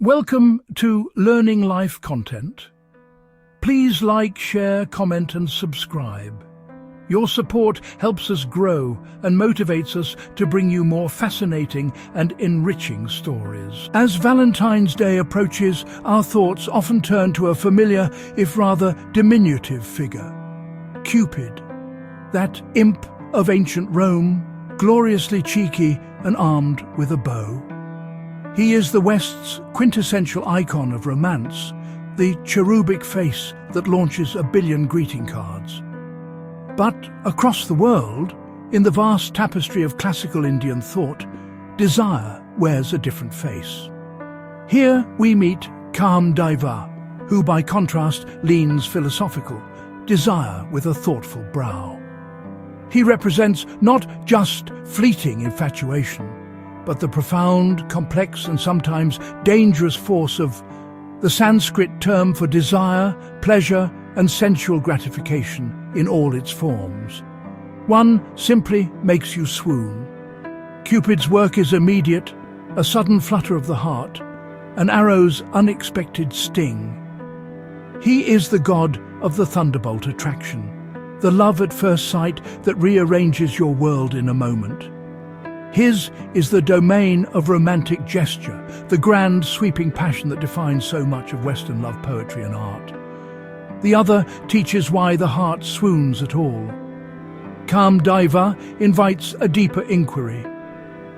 Welcome to Learning Life Content. Please like, share, comment and subscribe. Your support helps us grow and motivates us to bring you more fascinating and enriching stories. As Valentine's Day approaches, our thoughts often turn to a familiar, if rather diminutive figure. Cupid, that imp of ancient Rome, gloriously cheeky and armed with a bow. He is the West's quintessential icon of romance, the cherubic face that launches a billion greeting cards. But across the world, in the vast tapestry of classical Indian thought, desire wears a different face. Here we meet Kaamdeva, who by contrast leans philosophical, desire with a thoughtful brow. He represents not just fleeting infatuation, but the profound, complex and sometimes dangerous force of the Sanskrit term for desire, pleasure and sensual gratification in all its forms. One simply makes you swoon. Cupid's work is immediate, a sudden flutter of the heart, an arrow's unexpected sting. He is the god of the thunderbolt attraction, the love at first sight that rearranges your world in a moment. His is the domain of romantic gesture, the grand sweeping passion that defines so much of Western love poetry and art. The other teaches why the heart swoons at all. Kaamdeva invites a deeper inquiry.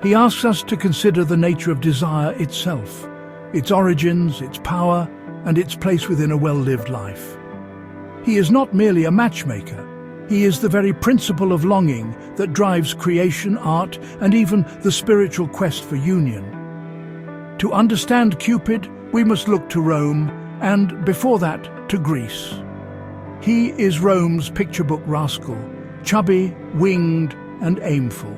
He asks us to consider the nature of desire itself, its origins, its power, and its place within a well-lived life. He is not merely a matchmaker. He is the very principle of longing that drives creation, art, and even the spiritual quest for union. To understand Cupid, we must look to Rome, and before that, to Greece. He is Rome's picture book rascal, chubby, winged, and aimful.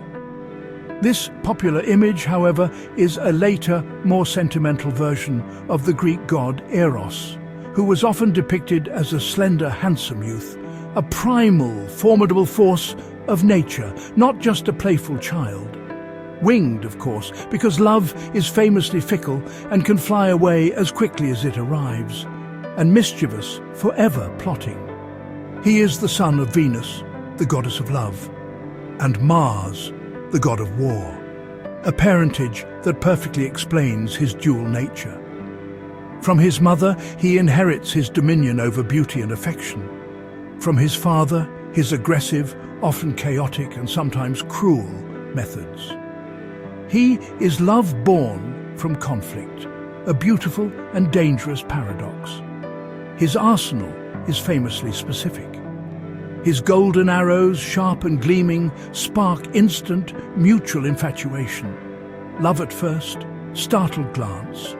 This popular image, however, is a later, more sentimental version of the Greek god Eros, who was often depicted as a slender, handsome youth, a primal, formidable force of nature, not just a playful child. Winged, of course, because love is famously fickle and can fly away as quickly as it arrives, and mischievous, forever plotting. He is the son of Venus, the goddess of love, and Mars, the god of war, a parentage that perfectly explains his dual nature. From his mother, he inherits his dominion over beauty and affection. From his father, his aggressive, often chaotic and sometimes cruel methods. He is love born from conflict, a beautiful and dangerous paradox. His arsenal is famously specific. His golden arrows, sharp and gleaming, spark instant, mutual infatuation. Love at first, startled glance.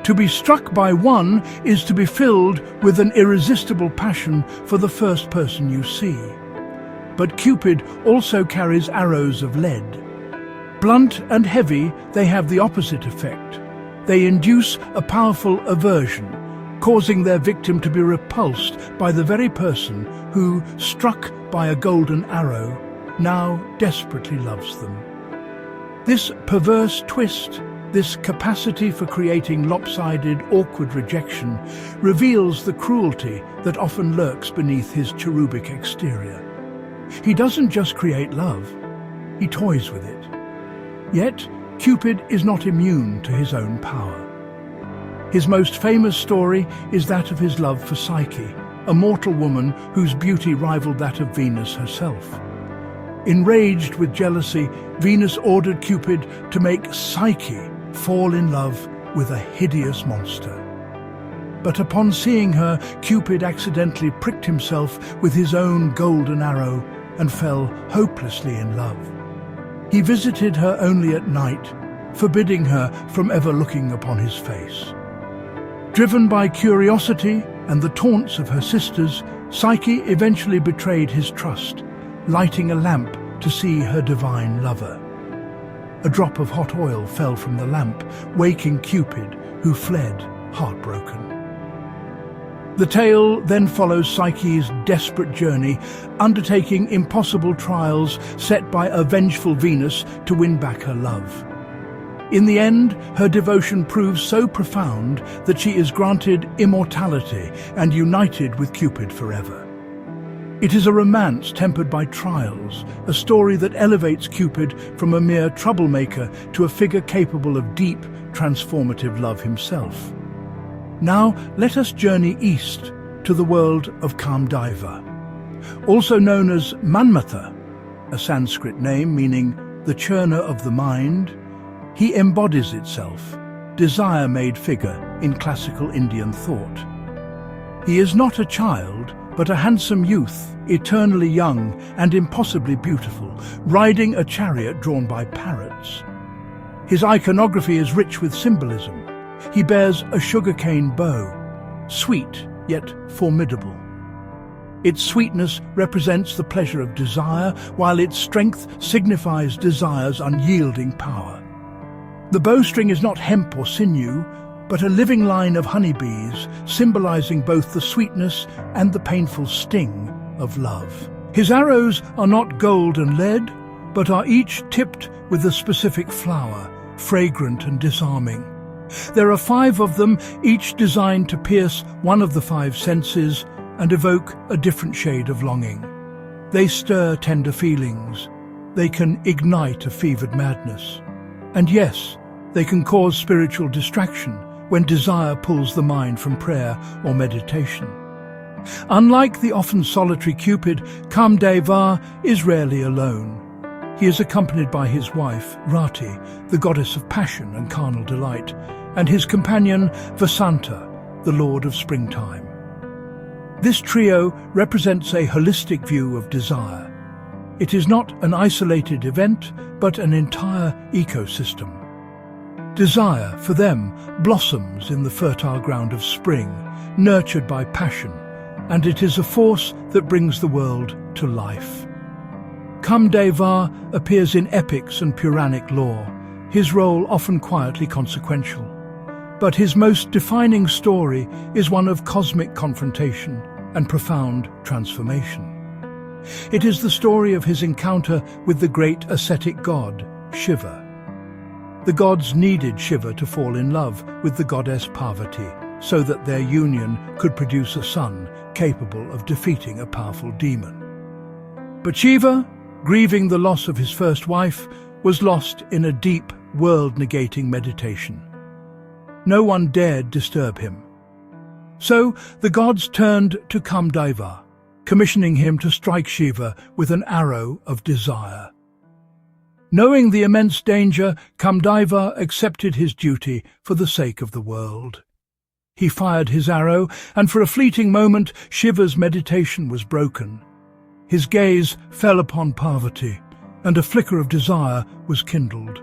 To be struck by one is to be filled with an irresistible passion for the first person you see. But Cupid also carries arrows of lead. Blunt and heavy, they have the opposite effect. They induce a powerful aversion, causing their victim to be repulsed by the very person who, struck by a golden arrow, now desperately loves them. This perverse twist, this capacity for creating lopsided, awkward rejection, reveals the cruelty that often lurks beneath his cherubic exterior. He doesn't just create love, he toys with it. Yet, Cupid is not immune to his own power. His most famous story is that of his love for Psyche, a mortal woman whose beauty rivaled that of Venus herself. Enraged with jealousy, Venus ordered Cupid to make Psyche fall in love with a hideous monster. But upon seeing her, Cupid accidentally pricked himself with his own golden arrow and fell hopelessly in love. He visited her only at night, forbidding her from ever looking upon his face. Driven by curiosity and the taunts of her sisters, Psyche eventually betrayed his trust, lighting a lamp to see her divine lover. A drop of hot oil fell from the lamp, waking Cupid, who fled, heartbroken. The tale then follows Psyche's desperate journey, undertaking impossible trials set by a vengeful Venus to win back her love. In the end, her devotion proves so profound that she is granted immortality and united with Cupid forever. It is a romance tempered by trials, a story that elevates Cupid from a mere troublemaker to a figure capable of deep, transformative love himself. Now, let us journey east to the world of Kaamdeva. Also known as Manmatha, a Sanskrit name meaning the churner of the mind, he embodies itself, desire-made figure in classical Indian thought. He is not a child, but a handsome youth, eternally young and impossibly beautiful, riding a chariot drawn by parrots. His iconography is rich with symbolism. He bears a sugarcane bow, sweet yet formidable. Its sweetness represents the pleasure of desire, while its strength signifies desire's unyielding power. The bowstring is not hemp or sinew, but a living line of honeybees, symbolizing both the sweetness and the painful sting of love. His arrows are not gold and lead, but are each tipped with a specific flower, fragrant and disarming. There are 5 of them, each designed to pierce one of the 5 senses and evoke a different shade of longing. They stir tender feelings. They can ignite a fevered madness. And yes, they can cause spiritual distraction when desire pulls the mind from prayer or meditation. Unlike the often solitary Cupid, Kaamdeva is rarely alone. He is accompanied by his wife, Rati, the goddess of passion and carnal delight, and his companion, Vasanta, the lord of springtime. This trio represents a holistic view of desire. It is not an isolated event, but an entire ecosystem. Desire, for them, blossoms in the fertile ground of spring, nurtured by passion, and it is a force that brings the world to life. Kaamdeva appears in epics and Puranic lore, his role often quietly consequential. But his most defining story is one of cosmic confrontation and profound transformation. It is the story of his encounter with the great ascetic god, Shiva. The gods needed Shiva to fall in love with the goddess Parvati, so that their union could produce a son capable of defeating a powerful demon. But Shiva, grieving the loss of his first wife, was lost in a deep, world-negating meditation. No one dared disturb him. So the gods turned to Kaamdeva, commissioning him to strike Shiva with an arrow of desire. Knowing the immense danger, Kaamdeva accepted his duty for the sake of the world. He fired his arrow, and for a fleeting moment Shiva's meditation was broken. His gaze fell upon Parvati, and a flicker of desire was kindled.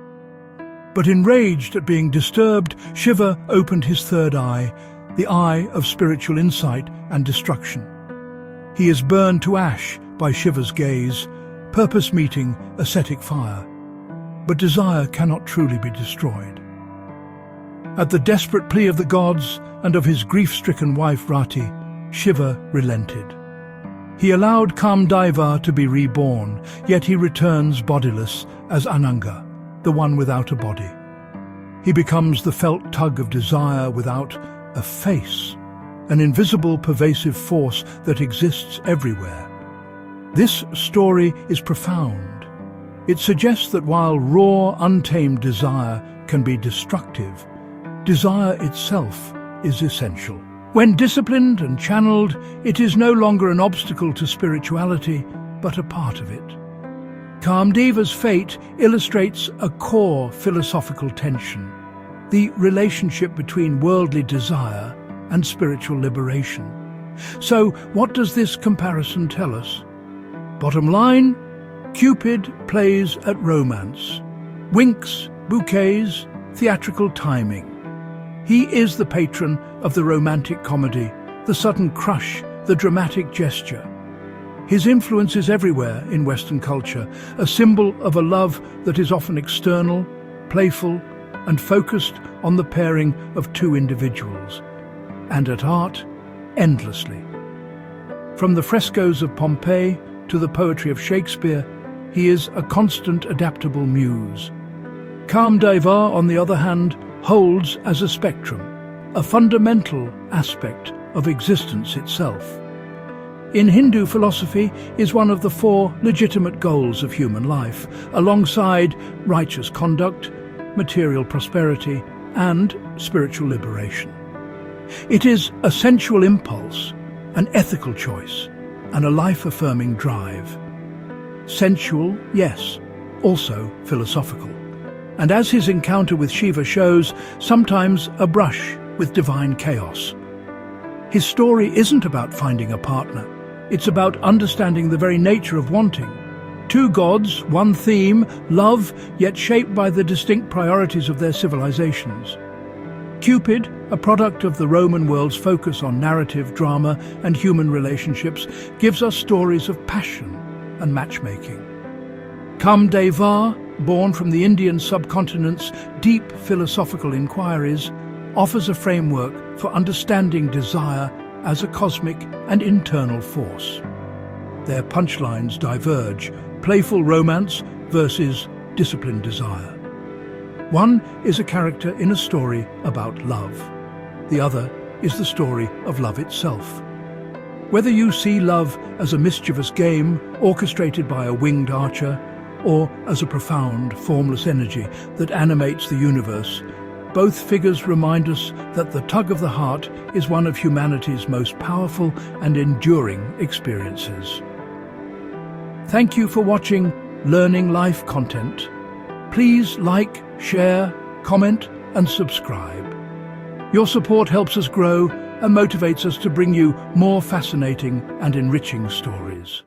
But enraged at being disturbed, Shiva opened his third eye, the eye of spiritual insight and destruction. He is burned to ash by Shiva's gaze, purpose meeting ascetic fire. But desire cannot truly be destroyed. At the desperate plea of the gods and of his grief-stricken wife Rati, Shiva relented. He allowed Kaamdeva to be reborn, yet he returns bodiless as Ananga, the one without a body. He becomes the felt tug of desire without a face, an invisible pervasive force that exists everywhere. This story is profound. It suggests that while raw, untamed desire can be destructive, desire itself is essential. When disciplined and channeled, it is no longer an obstacle to spirituality, but a part of it. Kaamdeva's fate illustrates a core philosophical tension, the relationship between worldly desire and spiritual liberation. So, what does this comparison tell us? Bottom line, Cupid plays at romance. Winks, bouquets, theatrical timing. He is the patron of the romantic comedy, the sudden crush, the dramatic gesture. His influence is everywhere in Western culture, a symbol of a love that is often external, playful, and focused on the pairing of two individuals, and at art, endlessly. From the frescoes of Pompeii to the poetry of Shakespeare, he is a constant adaptable muse. Kaamdeva, on the other hand, holds as a spectrum, a fundamental aspect of existence itself. In Hindu philosophy is one of the four legitimate goals of human life, alongside righteous conduct, material prosperity, and spiritual liberation. It is a sensual impulse, an ethical choice, and a life-affirming drive. Sensual, yes, also philosophical. And as his encounter with Shiva shows, sometimes a brush with divine chaos. His story isn't about finding a partner. It's about understanding the very nature of wanting. Two gods, one theme, love, yet shaped by the distinct priorities of their civilizations. Cupid, a product of the Roman world's focus on narrative, drama, and human relationships, gives us stories of passion and matchmaking. Kaamdeva, born from the Indian subcontinent's deep philosophical inquiries, offers a framework for understanding desire as a cosmic and internal force. Their punchlines diverge: playful romance versus disciplined desire. One is a character in a story about love. The other is the story of love itself. Whether you see love as a mischievous game orchestrated by a winged archer, or as a profound, formless energy that animates the universe, both figures remind us that the tug of the heart is one of humanity's most powerful and enduring experiences. Thank you for watching Learning Life content. Please like, share, comment, and subscribe. Your support helps us grow and motivates us to bring you more fascinating and enriching stories.